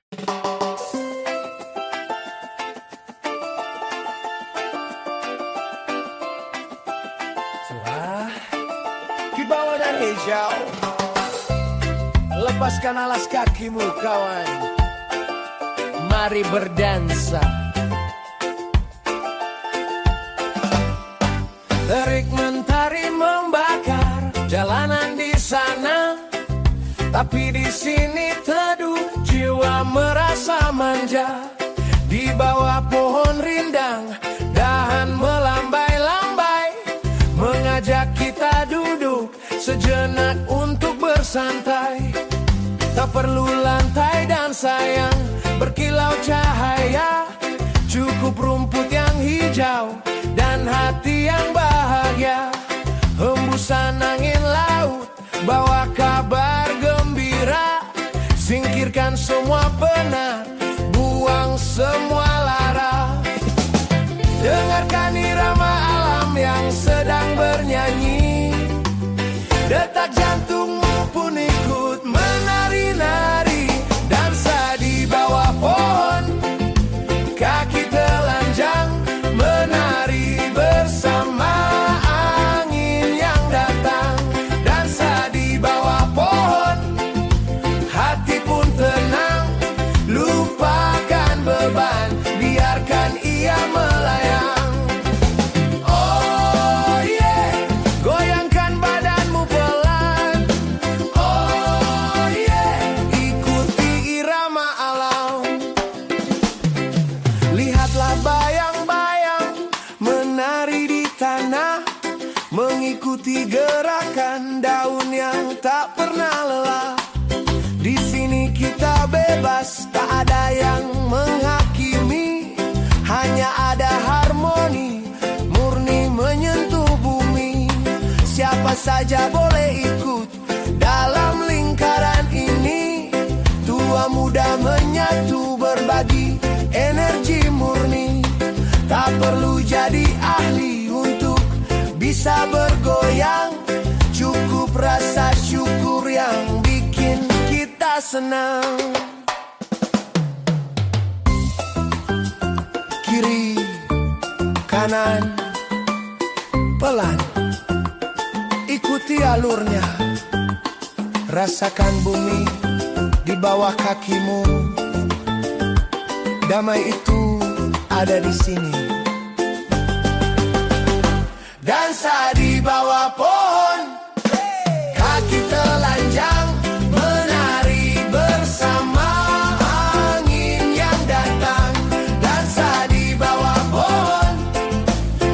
Surah di bawah dan hijau, lepaskan alas kakimu kawan, mari berdansa. Terik mentari membakar jalanan di sana, tapi di sini teduh jiwa merasa manja. Di bawah pohon rindang dahan melambai-lambai, mengajak kita duduk sejenak untuk bersantai. Tak perlu lantai dan sayang berkilau cahaya, cukup rumput yang hijau dan hati yang bahagia. Hembusan angin laut bawa kabar gembira, singkirkan semua penat, buang semua lara. Dengarkan irama alam yang sedang bernyanyi, detak jantungmu pun ikut menari-nari. Dansa di bawah pohon, kaki telanjang, menari bersama angin yang datang. Dansa di bawah pohon, hati pun tenang, lupakan beban, biarkan ia melayang. Oh yeah, goyangkan badanmu pelan. Oh yeah, ikuti irama alam. Lihatlah bayang-bayang menari di tanah, mengikuti gerakan daun yang tak pernah lelah. Di sini kita bebas, tak ada yang menghakimi, hanya ada harmoni murni menyentuh bumi. Siapa saja boleh ikut dalam lingkaran ini, tua muda menyatu berbagi energi murni. Tak perlu jadi ahli untuk bisa bergoyang, cukup rasa syukur yang bikin kita senang. Kiri, kanan, pelan, ikuti alurnya. Rasakan bumi di bawah kakimu. Damai itu ada di sini. Dansa di bawah pohon, kaki telanjang, menari bersama angin yang datang. Dansa di bawah pohon,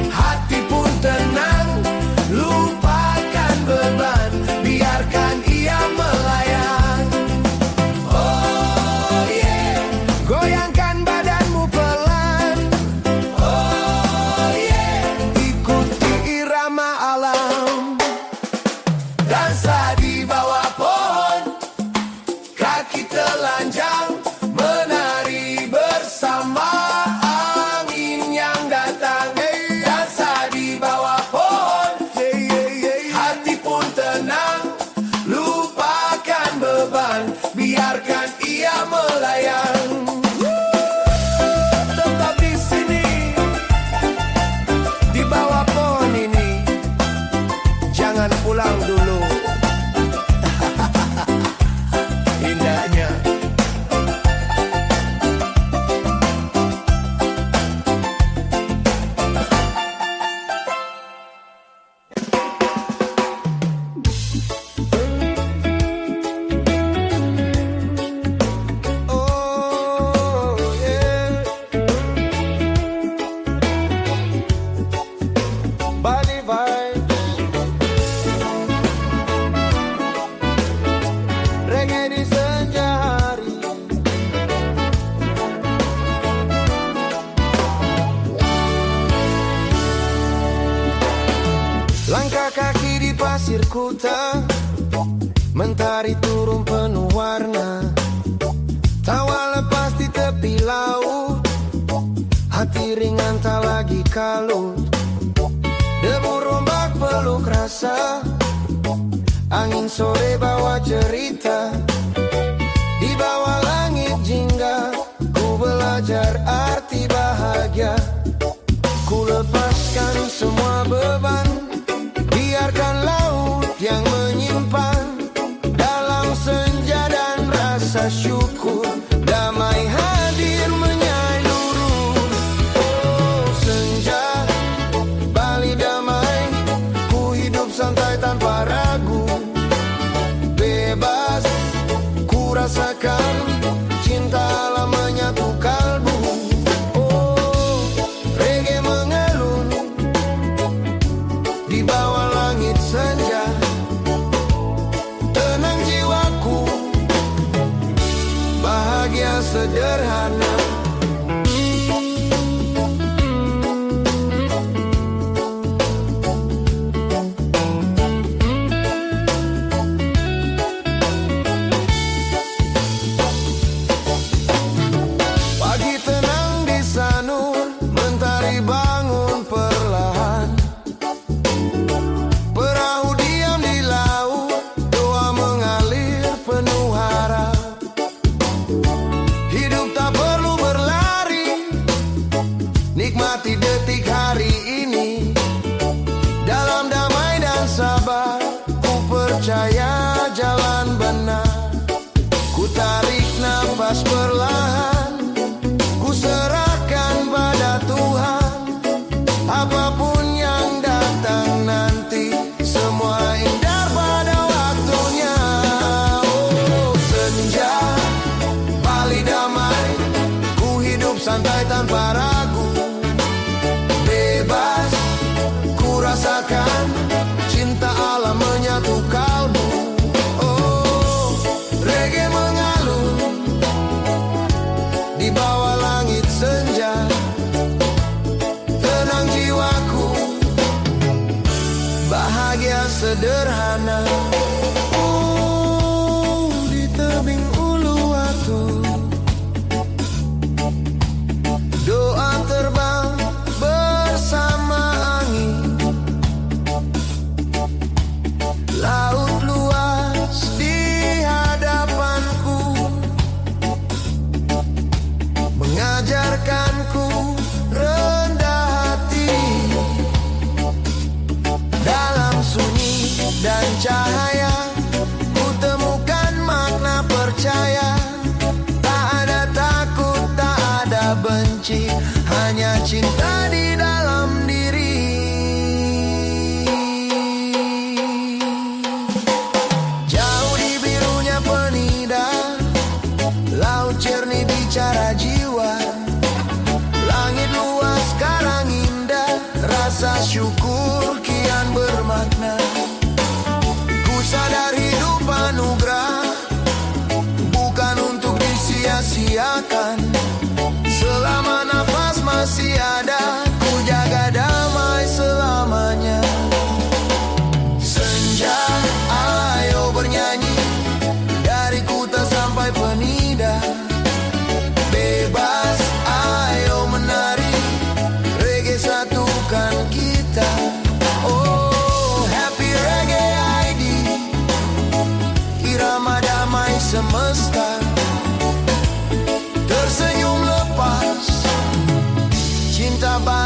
hati pun tenang, lupakan beban, biarkan ia melayang. Oh yeah, goyangkan badanmu pelan. Oh yeah, ikuti irama alam. Dansa di bawah pohon, kaki telanjang, menari bersama angin yang datang. Dansa di bawah pohon, hati pun tenang, lupakan beban, biarkan ia melayang. Tetap di sini, di bawah pohon ini, jangan pulang dulu. Indahnya. Oh yeah, Bali vibes, reggae di senja hari. Langkah kaki di pasir kuta, mentari turun penuh warna. Tawa lepas di tepi laut, hati ringan tak lagi kalut. Debu rombak peluk rasa, angin sore bawa cerita. Di bawah langit jingga damai hadir menyai nurun. Oh senja, Bali damai, ku hidup santai tanpa ragu. Bebas, ku rasakan cinta alam menyatu kalbu. Oh, reggae mengalun di bawah langit senja. Tenang jiwaku, bahagia sederhana. Pagi tenang di Sanur, mentari bangun perlahan. Perahu diam di laut, doa mengalir penuh harap. Hidup tak perlu berlari, nikmati detik hari ini. Dalam damai dan sabar, ku percaya jalan benar. Ku tarik nafas perlahan, ku serahkan pada Tuhan. Apapun yang datang nanti, semua indah pada waktunya. Oh senja, Bali damai, ku hidup santai tanpa ragu. Bebas, ku rasakan cinta alam menyatu kalbu. Oh, reggae mengalun di bawah langit senja. Tenang jiwaku, bahagia sederhana. Oh, di tebing Uluwatu, doa terbang bersama angin. Laut luas di hadapanku, mengajarkanku rendah hati. Dalam sunyi dan cahaya, ku temukan makna percaya. Tak ada takut, tak ada benci, hanya cinta di dalam diri. Jauh di birunya penida, laut jernih bicara jiwa. Langit luas sekarang indah, rasa syukur kian bermakna. Ku sadar hidup anugerah, bukan untuk disia-siakan. Selama nafas masih ada, ku jaga damai selamanya. Senja, ayo bernyanyi dari Kuta sampai Penida. Bebas, ayo menari, reggae satukan kita. Oh, happy reggae ID, irama damai semesta. Tersenyum lepas, cinta bahagia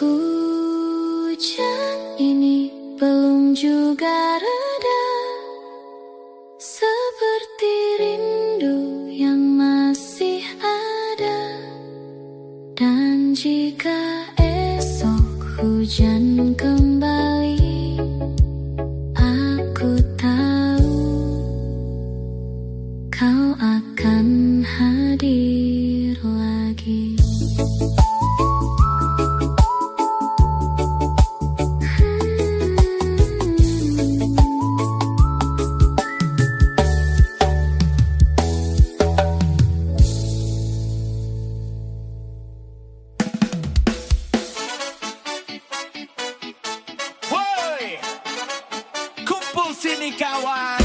Hujan ini belum juga reda, seperti rindu yang masih ada. Dan jika esok hujan kembali, aku tahu kau akan hadir lagi. Sini kawan,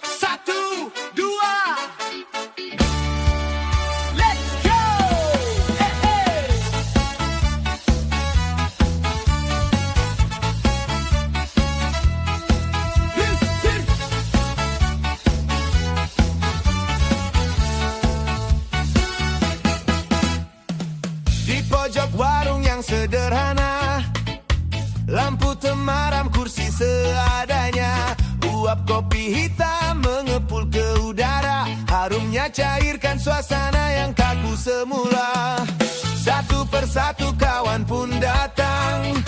1, 2, let's go. Hey, hey. Di pojok warung yang sederhana, lampu temaram, kursi seadanya, uap kopi hitam mengepul ke udara, harumnya cairkan suasana yang kaku semula. Satu persatu kawan pun datang,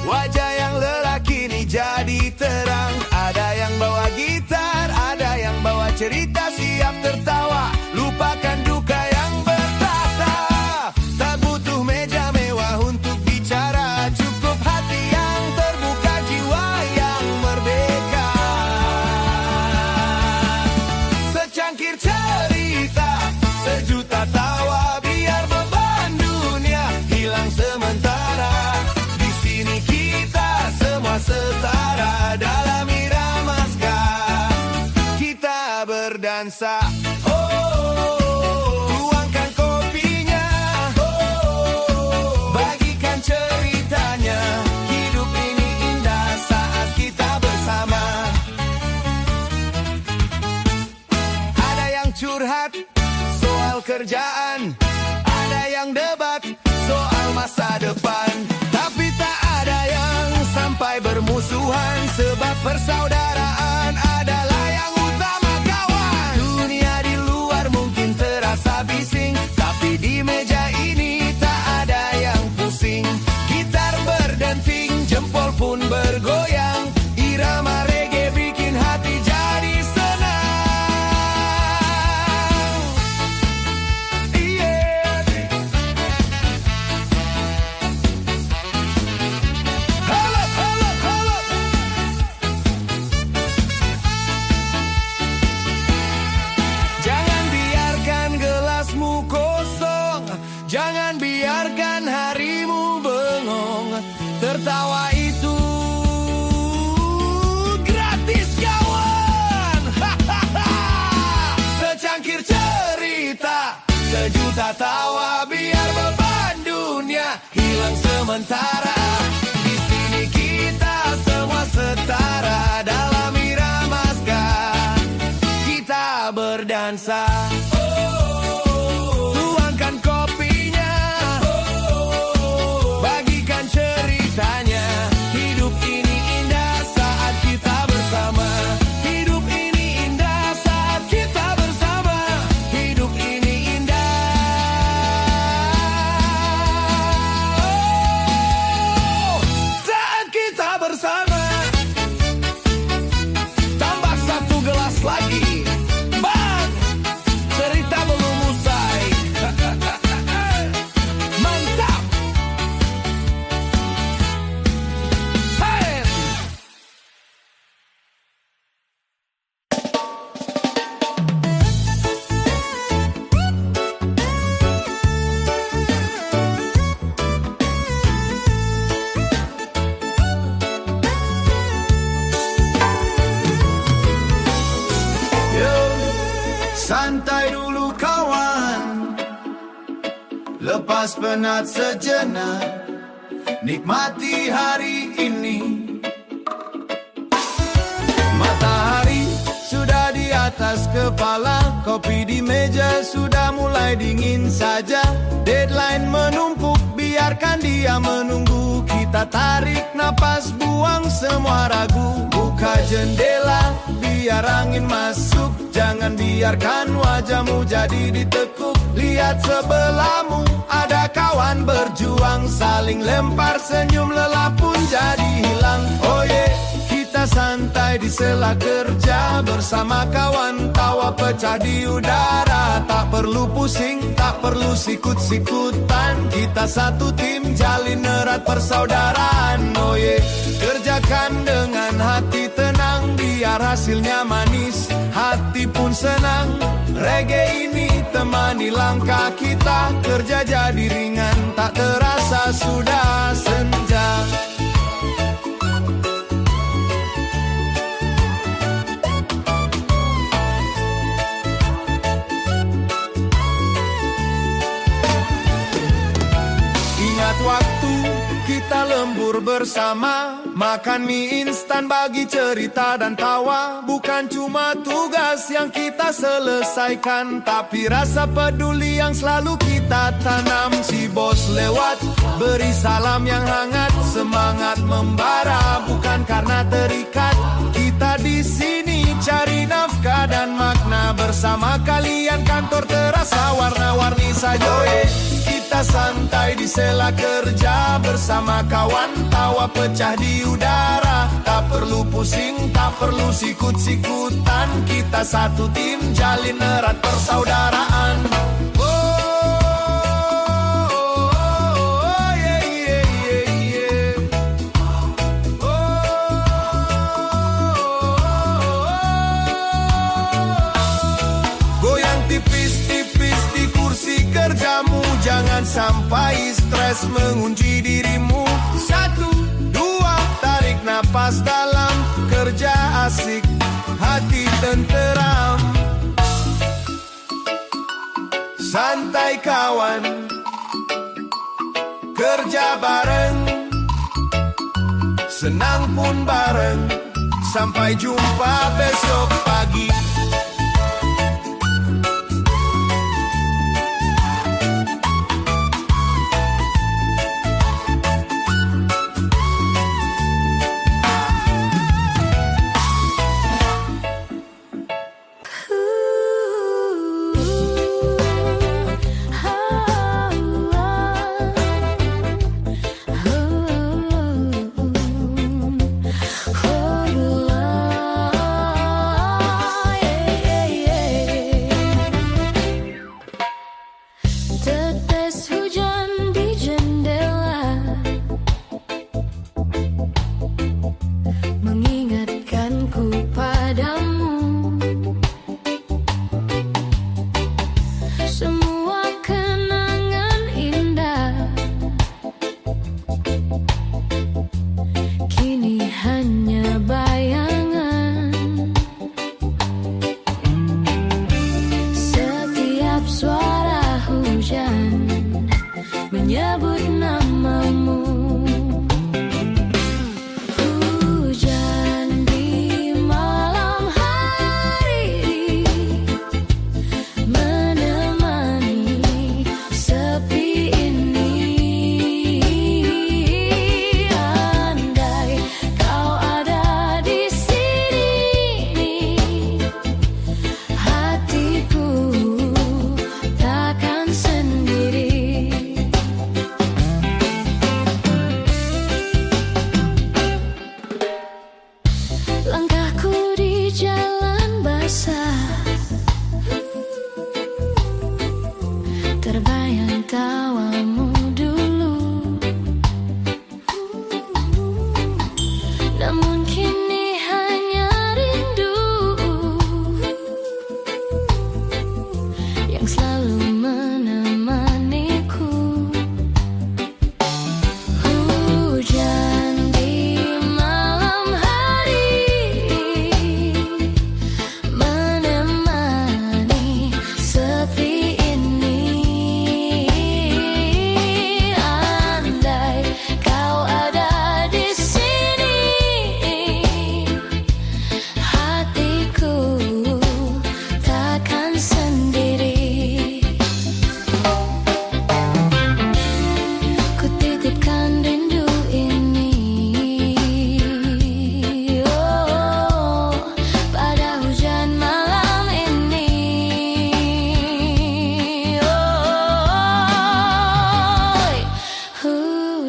wajah yang lelah kini jadi terang. Ada yang bawa gitar, ada yang bawa cerita, siap tertawa, lupakan duka yang bertata. Tak butuh meja mewah untuk bicara, cukup hati yang terbuka, jiwa yang merdeka. Secangkir cerita, sejuta tawa, biar beban dunia hilang sementara. Di sini kita semua setara, dalam irama ska kita berdansa. Tuangkan kopinya, bagikan ceritanya. Hidup ini indah saat kita bersama. Ada yang curhat soal kerjaan, ada yang debat soal masa depan, tapi tak ada yang sampai bermusuhan, sebab persaudaraan adalah yang utama kawan. Dunia di luar mungkin terasa bising, tapi di meja ini tak ada yang pusing. Gitar berdenting, jempol pun bergoyang, irama reggae bikin hati jadi senang. Yeah. Halo, halo, halo. Jangan biarkan gelasmu kosong, jangan biarkan harimu bengong. Tertawa itu gratis kawan. Secangkir cerita, sejuta tawa, biar beban dunia hilang sementara. Di sini kita semua setara, dalam irama ska kita berdansa. Tuangkan kopinya, bagikan ceritanya. Hidup ini indah saat kita bersama. Hidup ini indah saat kita bersama. Hidup ini indah saat kita bersama. Tambah satu gelas lagi, Bang, cerita belum usai. Mantap. Hey. Yo, santai dulu kawan, lepas penat sejenak, nikmati hari ini. Matahari sudah di atas kepala, kopi di meja sudah mulai dingin saja. Deadline menumpuk, biarkan dan dia menunggu. Kita tarik napas, buang semua ragu. Buka jendela, biar angin masuk. Jangan biarkan wajahmu jadi ditekuk. Lihat sebelahmu, ada kawan berjuang. Saling lempar senyum, lelah pun jadi hilang. Oh yeah, kita santai di sela kerja. Bersama kawan tawa pecah di udara. Tak perlu pusing, tak perlu sikut-sikutan. Kita satu tim, jalin erat persaudaraan. Oh yeah, kerjakan dengan hati tenang. Biar hasilnya manis, hati pun senang. Reggae ini temani langkah kita. Kerja jadi ringan, tak terasa sudah senja. Ingat waktu kita lembur bersama, makan mie instan bagi cerita dan tawa. Bukan cuma tugas yang kita selesaikan, tapi rasa peduli yang selalu kita tanam. Si bos lewat, beri salam yang hangat. Semangat membara, bukan karena terikat. Kita di sini cari nafkah dan makna. Bersama kalian kantor terasa warna-warni saja. Kita santai di sela kerja. Bersama kawan tawa pecah di udara. Tak perlu pusing, tak perlu sikut-sikutan. Kita satu tim, jalin erat persaudaraan. Goyang tipis-tipis di kursi kerjamu. Jangan sampai stres mengunci dirimu. 1, 2, tarik napas dalam. Kerja asik, hati tenteram. Santai kawan, kerja bareng. Senang pun bareng. Sampai jumpa besok pagi.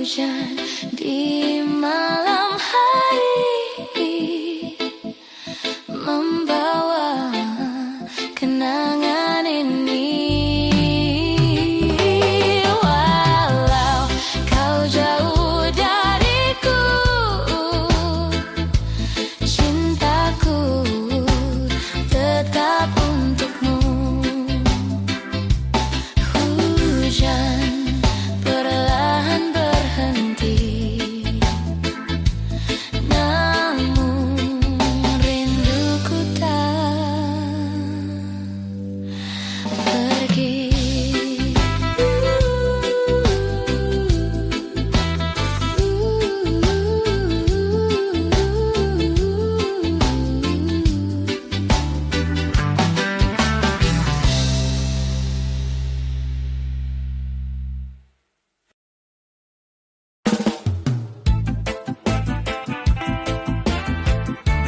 hujan di malam hari membawa kenangan ini. Walau kau jauh dariku, cintaku tetap untukmu. Hujan perlahan berhenti, namun rinduku tak pergi.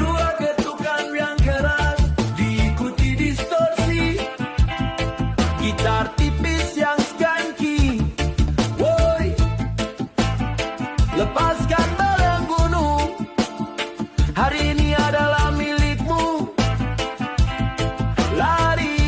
Dua ketukan yang keras diikuti distorsi, gitar tipis yang skanky. Woi, lepaskan belenggumu, hari ini adalah milikmu. Lari,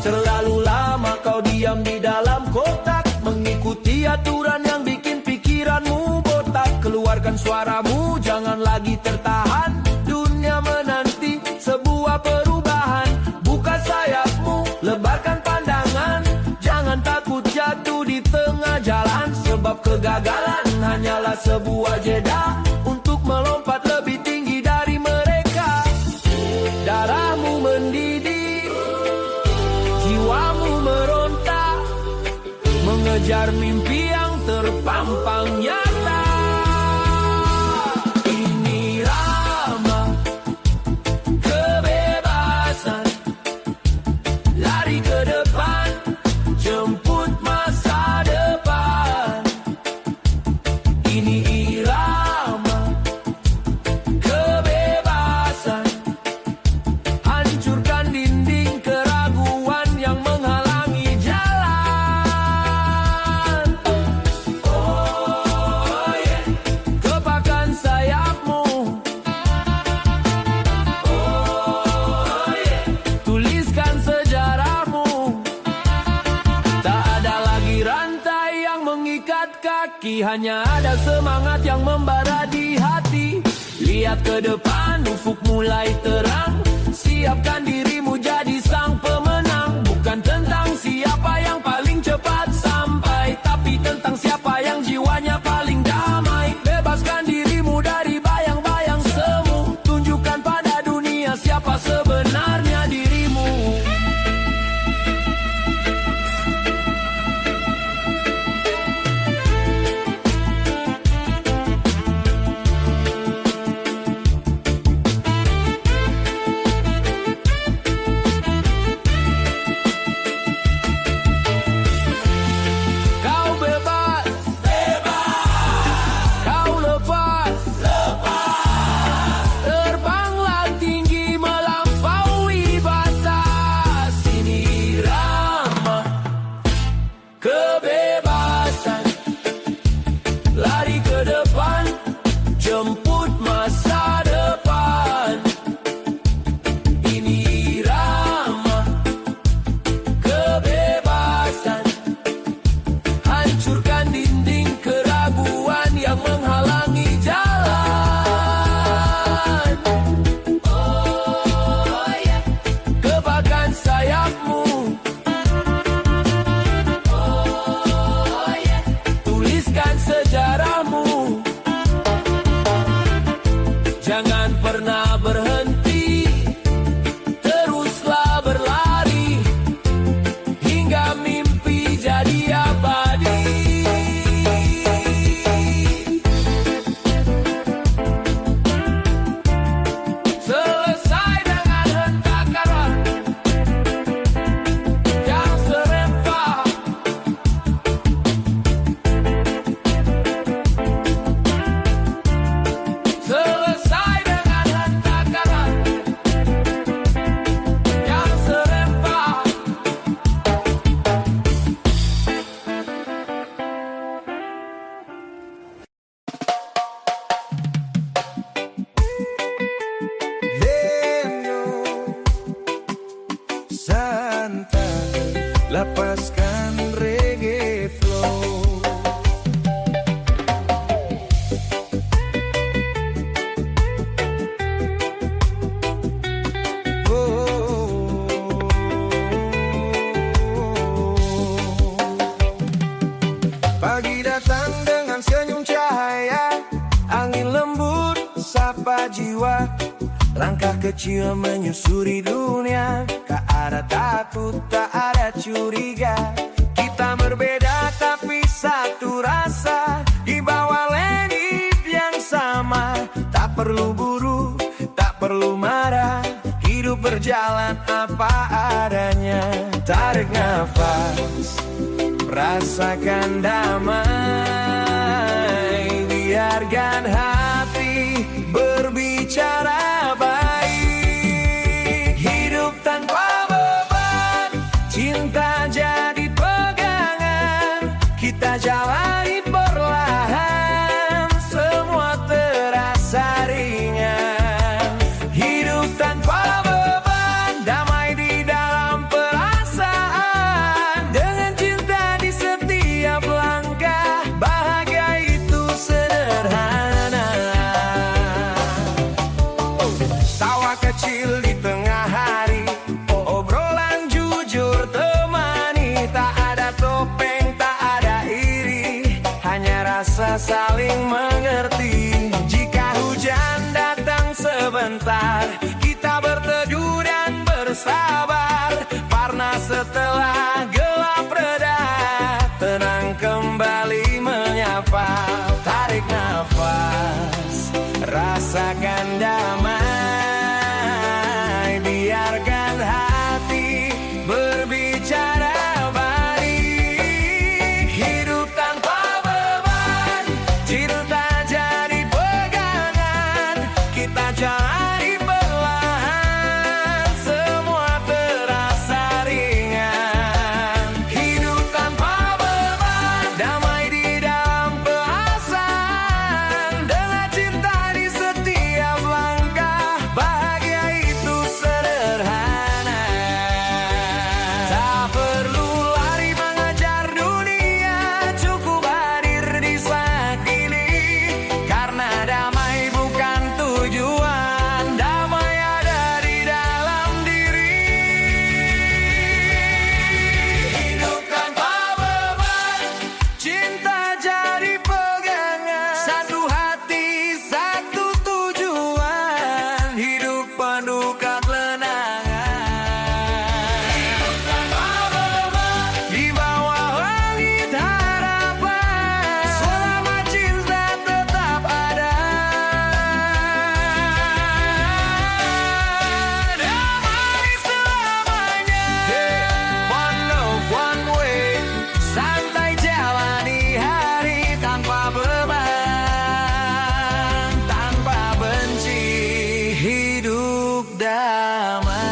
terlalu lama kau diam di dalam kotak, mengikuti aturan yang bikin pikiranmu botak. Keluarkan suaramu, jangan lagi tertahan. Dunia menanti sebuah perubahan. Buka sayapmu, lebarkan pandangan. Jangan takut jatuh di tengah jalan, sebab kegagalan hanyalah sebuah jeda untuk melompat lebih tinggi dari mereka. Darahmu mendidih, jiwamu meronta, mengejar mimpi yang terpampang nyata. Ini Rama, kebebasan, lari ke depan, jemput masa depan. Ini irama, kebebasan, hancurkan dinding keraguan yang menghalangi jalan. Oh yeah, kepakan sayapmu. Oh yeah, tuliskan sejarahmu. Tak ada lagi rantai yang mengikat kaki, hanya ada semangat yang membara di hati. Lihat ke depan, ufuk mulai terang. Siapkan dirimu jadi sang pemenang. Bukan tentang siapa yang paling cepat sampai, tapi tentang siapa yang jiwanya paling damai. Bebaskan dirimu dari bayang-bayang semu. Tunjukkan pada dunia siapa sebenarnya dirimu. lepaskan reggae flow. Pagi datang dengan senyum cahaya, angin lembut sapa jiwa. Langkah kecil menyusuri dunia, tak ada takut, tak ada curiga. Kita berbeda tapi satu rasa, di bawah langit yang sama. Tak perlu buru, tak perlu marah, hidup berjalan apa adanya. Tarik nafas, rasakan damai, biarkan hati berbicara baik. Hidup tanpa beban, cinta jadi pegangan. Kita jalani perlahan, semua terasa ringan. Hidup tanpa beban, damai di dalam perasaan. Dengan cinta di setiap langkah, bahagia itu sederhana. Tawa kecil di tengah hari, obrolan jujur temani. Tak ada topeng, tak ada iri, hanya rasa saling mengerti. Jika hujan datang sebentar, kita berteduh dan bersabar. Panas setelah gelap reda, tenang kembali menyapa. Tarik nafas, rasakan damai, biarkan hati berbicara baik. Hidup tanpa beban, cinta jadi pegangan. Kita jalani perlahan, semua terasa ringan. Hidup tanpa beban, damai di dalam perasaan. Dengan cinta di setiap langkah, bahagia itu sederhana. Tak perlu lari mengejar dunia, cukup hadir di saat ini. Karena damai bukan tujuan, damai ada di dalam diri. Hidup tanpa beban, cinta jadi pegangan. Satu hati, satu tujuan, hidup penuh ketenangan. Hidup tanpa beban, di bawah langit harapan. Selama cinta tetap ada, damai selamanya. One love, one way, santai jalani hari tanpa beban, tanpa benci, hidup damai.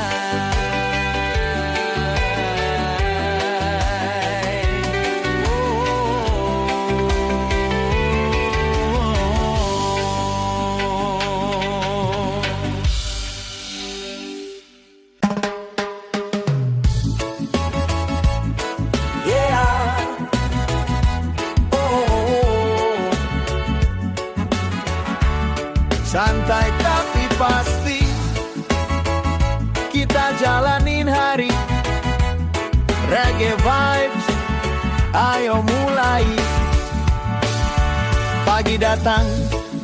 Santai tapi pasti, kita jalanin hari. Reggae vibes, ayo mulai. Pagi datang,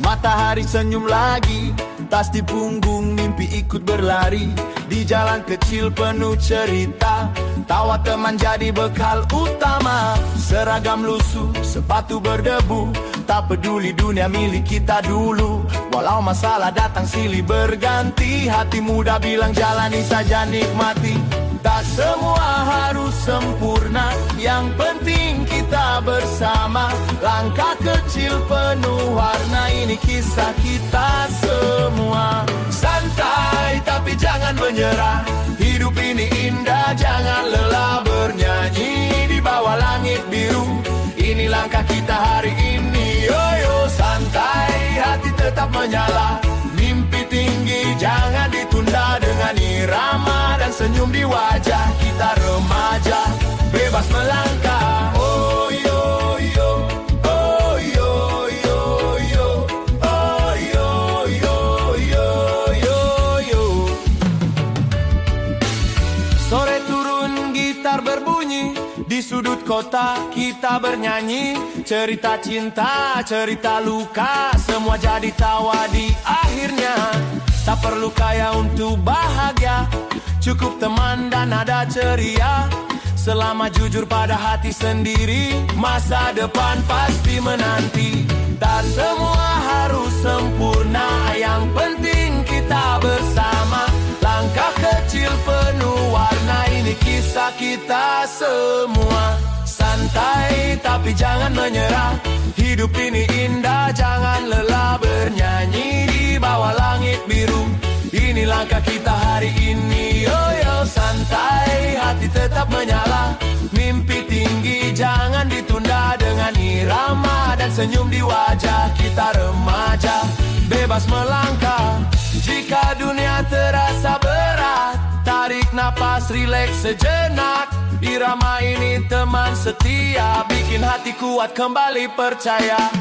matahari senyum lagi. Tas di punggung, mimpi ikut berlari. Di jalan kecil penuh cerita, tawa teman jadi bekal utama. Seragam lusuh, sepatu berdebu, tak peduli dunia milik kita dulu. Walau masalah datang silih berganti, hati muda bilang jalani saja nikmati. Tak semua harus sempurna, yang penting kita bersama. Langkah kecil penuh warna, ini kisah kita semua. Santai tapi jangan menyerah, hidup ini indah, jangan lelah bernyanyi di bawah langit biru. Ini langkah kita hari ini, yo santai, hati tetap menyala. Mimpi tinggi jangan ditunda, dengan irama dan senyum di wajah kita remaja. melangkah. Oh yo yo, oh yo yo yo, oh yo yo yo yo yo. Sore turun gitar berbunyi, di sudut kota kita bernyanyi. Cerita cinta, cerita luka, semua jadi tawa di akhirnya. Tak perlu kaya untuk bahagia, cukup teman dan nada ceria. Selama jujur pada hati sendiri, masa depan pasti menanti. Tak semua harus sempurna, yang penting kita bersama. Langkah kecil penuh warna, ini kisah kita semua. Santai tapi jangan menyerah, hidup ini indah, jangan lelah. Bernyanyi di bawah langit biru, ini langkah kita hari ini. Yo yo, santai, hati tetap menyala. Mimpi tinggi jangan ditunda, dengan irama dan senyum di wajah. Kita remaja, bebas melangkah. Jika dunia terasa berat, tarik napas, rileks sejenak. Irama ini teman setia, bikin hati kuat kembali percaya.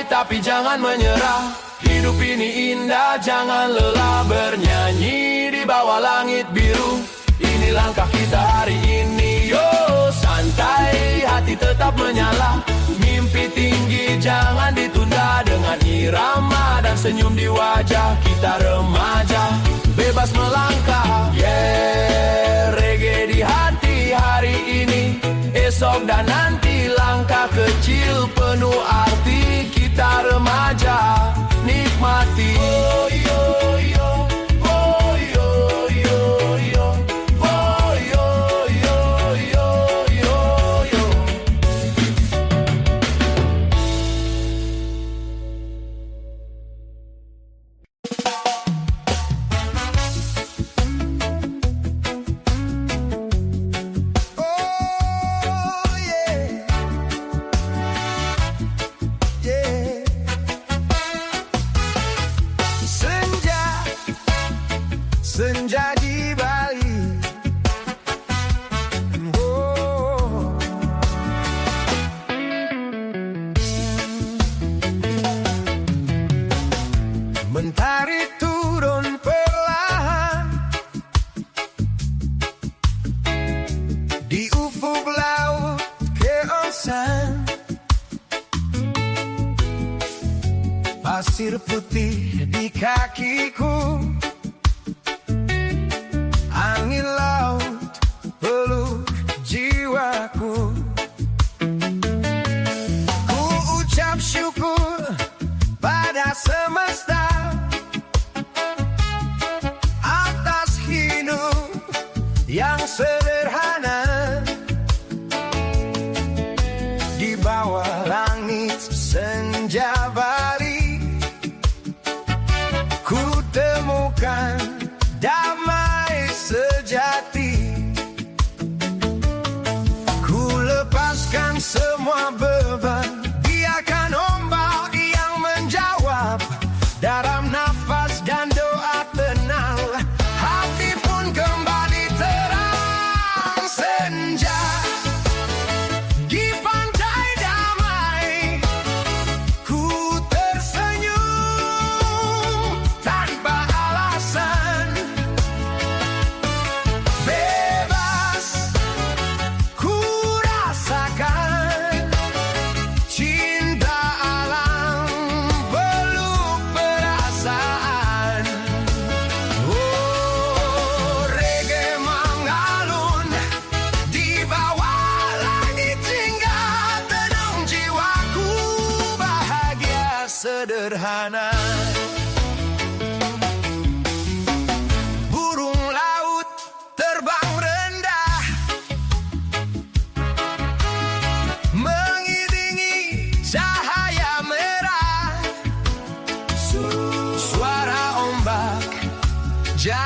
Tapi jangan menyerah, hidup ini indah, jangan lelah. Bernyanyi di bawah langit biru, ini langkah kita hari ini. Yo, santai, hati tetap menyala. Mimpi tinggi jangan ditunda, dengan irama dan senyum di wajah. Kita remaja, bebas melangkah. Yeah, reggae di hati hari ini, esok dan nanti. Langkah kecil penuh arti, kita remaja, nikmati. Oh yo yo, oh yo yo yo, oh yo yo yo yo yo. Senja di Bali, oh. Mentari turun perlahan di ufuk laut keonsan. Pasir putih di kakiku, angin laut peluk jiwaku. Ku ucap syukur pada semesta atas hidup yang sederhana. Di bawah langit senja Bali, ku temukan damai sejati. Ku lepaskan semua beban, biarkan ombak yang menjawab. Dalam nafas dan doa tenang, hati pun kembali terang.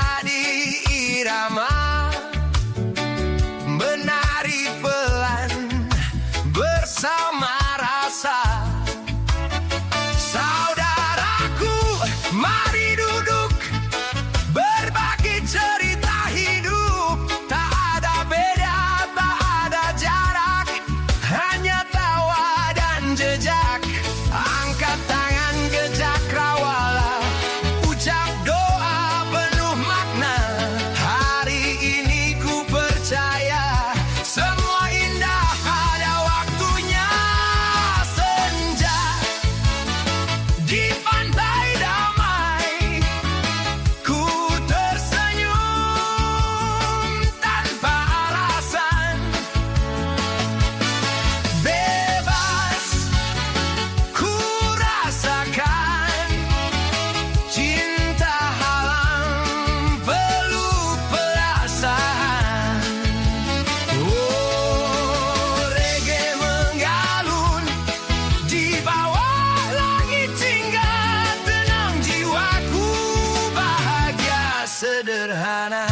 menjadi irama, menari pelan bersama rasa. Saudaraku, mari duduk berbagi cerita hidup. Tak ada beda, tak ada jarak, hanya tawa dan jejak. Angkat tangan gejak rawala, ucap doa penuh makna. Hari ini ku percaya semua indah pada waktunya. Senja di pantai damai, ku tersenyum tanpa alasan. Bebas ku rasakan cinta halang peluk perasaan. Oh, reggae menggalun di bawah langit hingga tenang jiwaku, bahagia sederhana.